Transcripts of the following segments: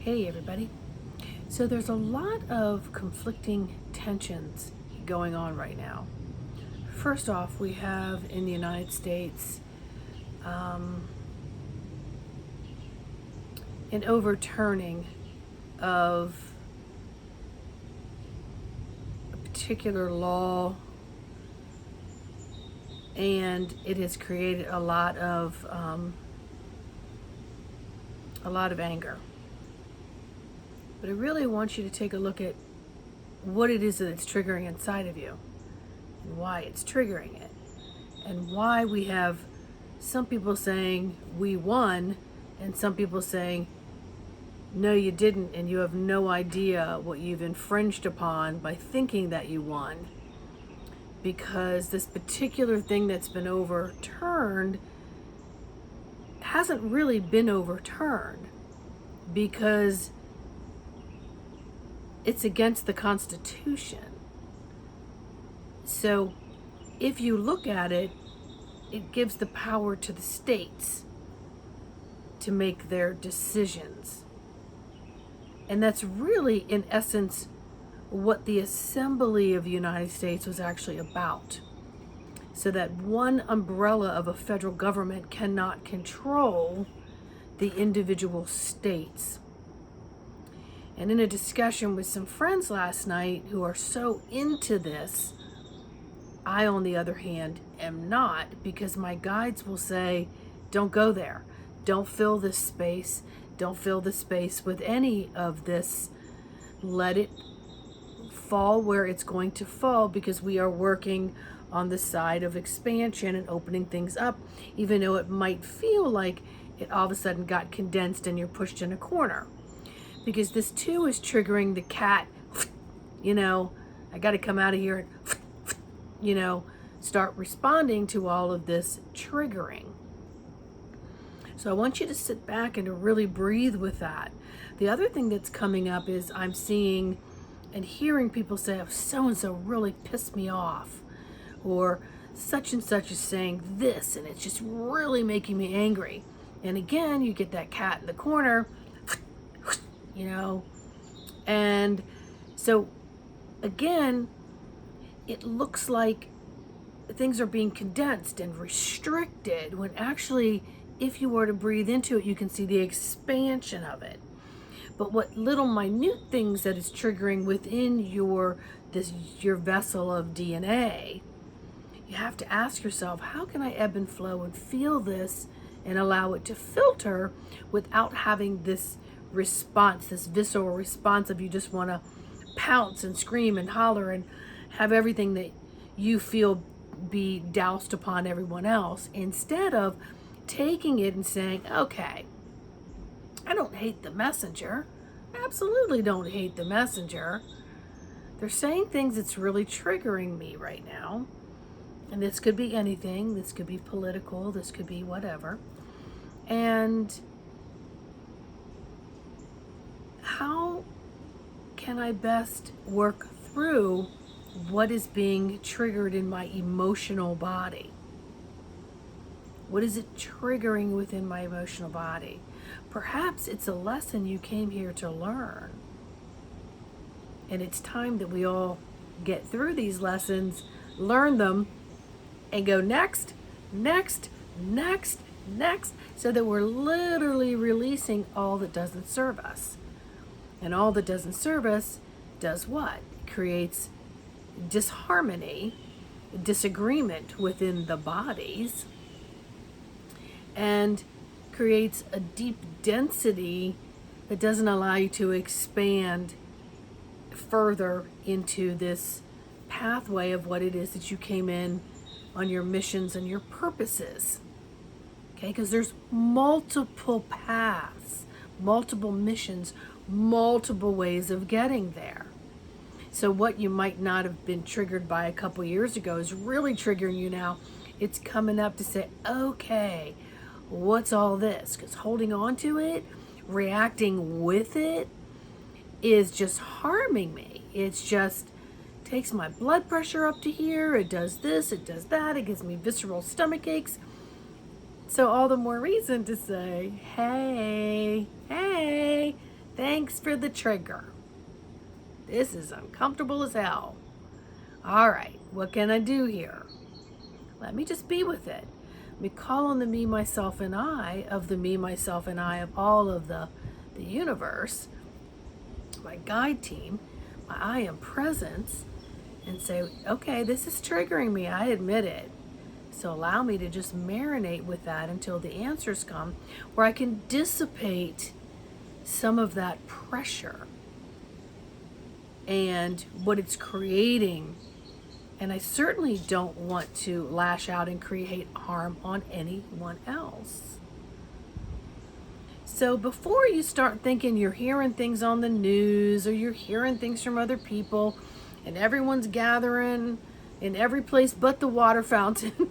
Hey, everybody. So, there's a lot of conflicting tensions going on right now. First off, we have in the United States um, an overturning of a particular law, and it has created a lot of anger. But I really want you to take a look at what it is that it's triggering inside of you, and why it's triggering it, and why we have some people saying we won and some people saying no you didn't, and you have no idea what you've infringed upon by thinking that you won, because this particular thing that's been overturned hasn't really been overturned because it's against the Constitution. So if you look at it, it gives the power to the states to make their decisions. And that's really, in essence, what the Assembly of the United States was actually about. So that one umbrella of a federal government cannot control the individual states. And in a discussion with some friends last night who are so into this, I, on the other hand, am not, because my guides will say, don't go there. Don't fill this space. Don't fill the space with any of this. Let it fall where it's going to fall, because we are working on the side of expansion and opening things up, even though it might feel like it all of a sudden got condensed and you're pushed in a corner. Because this too is triggering the cat, I got to come out of here and, start responding to all of this triggering. So I want you to sit back and to really breathe with that. The other thing that's coming up is I'm seeing and hearing people say, oh, so-and-so really pissed me off, or such and such is saying this, and it's just really making me angry. And again, you get that cat in the corner, and so again, it looks like things are being condensed and restricted, when actually, if you were to breathe into it, you can see the expansion of it. But what little minute things that is triggering within your vessel of DNA, you have to ask yourself, how can I ebb and flow and feel this and allow it to filter without having this response, this visceral response of you just want to pounce and scream and holler and have everything that you feel be doused upon everyone else, instead of taking it and saying, okay, I don't hate the messenger. Absolutely don't hate the messenger. They're saying things that's really triggering me right now. And this could be anything. This could be political. This could be whatever. And how can I best work through what is being triggered in my emotional body? What is it triggering within my emotional body? Perhaps it's a lesson you came here to learn. And it's time that we all get through these lessons, learn them, and go next, next, next, next, so that we're literally releasing all that doesn't serve us. And all that doesn't serve us does what? It creates disharmony, disagreement within the bodies, and creates a deep density that doesn't allow you to expand further into this pathway of what it is that you came in on your missions and your purposes. Okay, because there's multiple paths, multiple missions, multiple ways of getting there. So what you might not have been triggered by a couple years ago is really triggering you now. It's coming up to say, okay, what's all this? Because holding on to it, reacting with it, is just harming me. It's just takes my blood pressure up to here. It does this, it does that. It gives me visceral stomach aches. So all the more reason to say, hey, Thanks for the trigger. This is uncomfortable as hell. All right, what can I do here? Let me just be with it. Let me call on the me, myself, and I of the me, myself, and I of all of the universe, my guide team, my I am presence, and say, okay, this is triggering me. I admit it. So allow me to just marinate with that until the answers come, where I can dissipate some of that pressure and what it's creating. And I certainly don't want to lash out and create harm on anyone else. So before you start thinking you're hearing things on the news or you're hearing things from other people and everyone's gathering in every place but the water fountain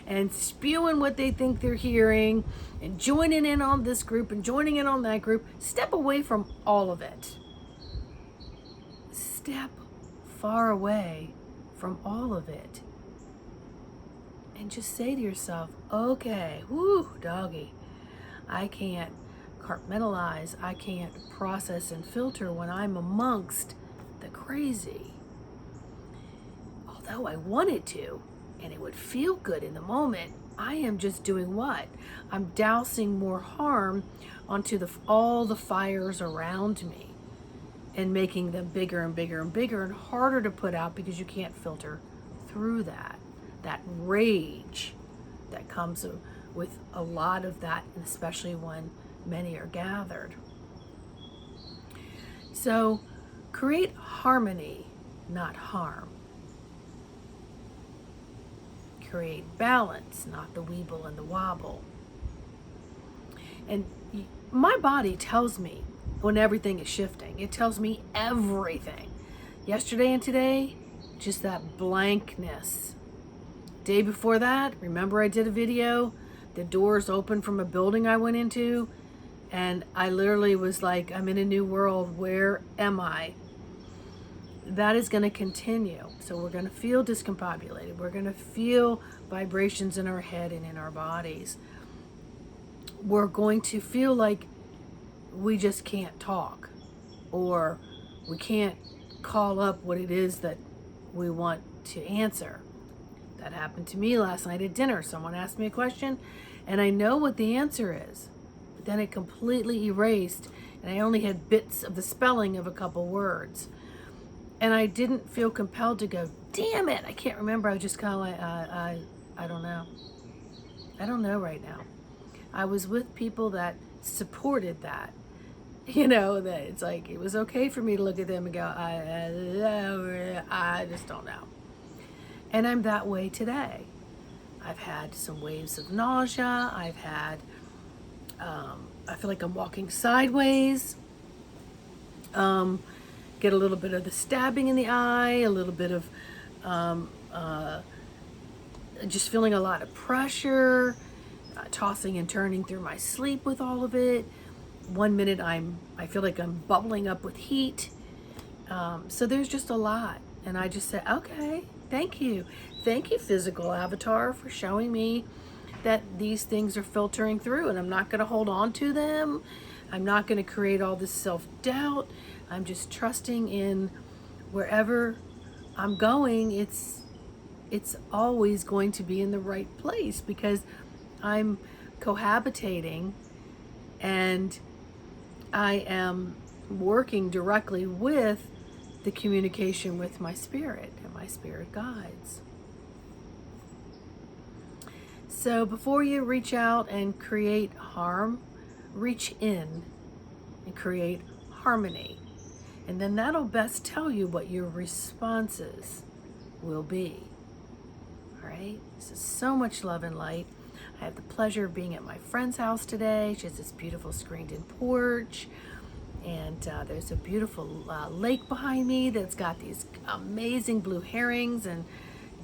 and spewing what they think they're hearing and joining in on this group and joining in on that group, step away from all of it. Step far away from all of it. And just say to yourself, okay, whoo, doggy, I can't compartmentalize, I can't process and filter when I'm amongst the crazy. Although I wanted to, and it would feel good in the moment, I am just doing what? I'm dousing more harm onto all the fires around me and making them bigger and bigger and bigger and harder to put out because you can't filter through that rage that comes with a lot of that, and especially when many are gathered. So create harmony, not harm. Create balance, not the weeble and the wobble. And my body tells me when everything is shifting. It tells me everything. Yesterday and today, just that blankness. Day before that, remember I did a video? The doors open from a building I went into, and I literally was like, I'm in a new world. Where am I? That is going to continue. So we're going to feel discombobulated. We're going to feel vibrations in our head and in our bodies. We're going to feel like we just can't talk, or we can't call up what it is that we want to answer. That happened to me last night at dinner. Someone asked me a question, and I know what the answer is, but then it completely erased, and I only had bits of the spelling of a couple words. And I didn't feel compelled to go, damn it, I can't remember. I was just kind of like, I don't know. I don't know right now. I was with people that supported that. You know, that it's like, it was okay for me to look at them and go, I just don't know. And I'm that way today. I've had some waves of nausea. I've had, I feel like I'm walking sideways. Get a little bit of the stabbing in the eye, a little bit of just feeling a lot of pressure, tossing and turning through my sleep with all of it. 1 minute I feel like I'm bubbling up with heat. So there's just a lot. And I just said, okay, thank you. Thank you, physical avatar, for showing me that these things are filtering through, and I'm not going to hold on to them. I'm not going to create all this self-doubt. I'm just trusting in wherever I'm going, it's always going to be in the right place, because I'm cohabitating and I am working directly with the communication with my spirit and my spirit guides. So before you reach out and create harm, reach in and create harmony. And then that'll best tell you what your responses will be. All right? So, so much love and light. I have the pleasure of being at my friend's house today. She has this beautiful screened-in porch. And there's a beautiful lake behind me that's got these amazing blue herrings and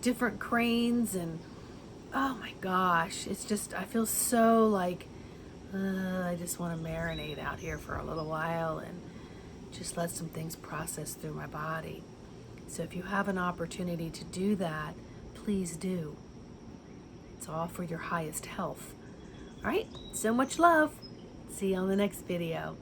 different cranes. And oh my gosh, it's just, I feel so like, I just want to marinate out here for a little while and just let some things process through my body. So if you have an opportunity to do that, please do. It's all for your highest health. All right, so much love. See you on the next video.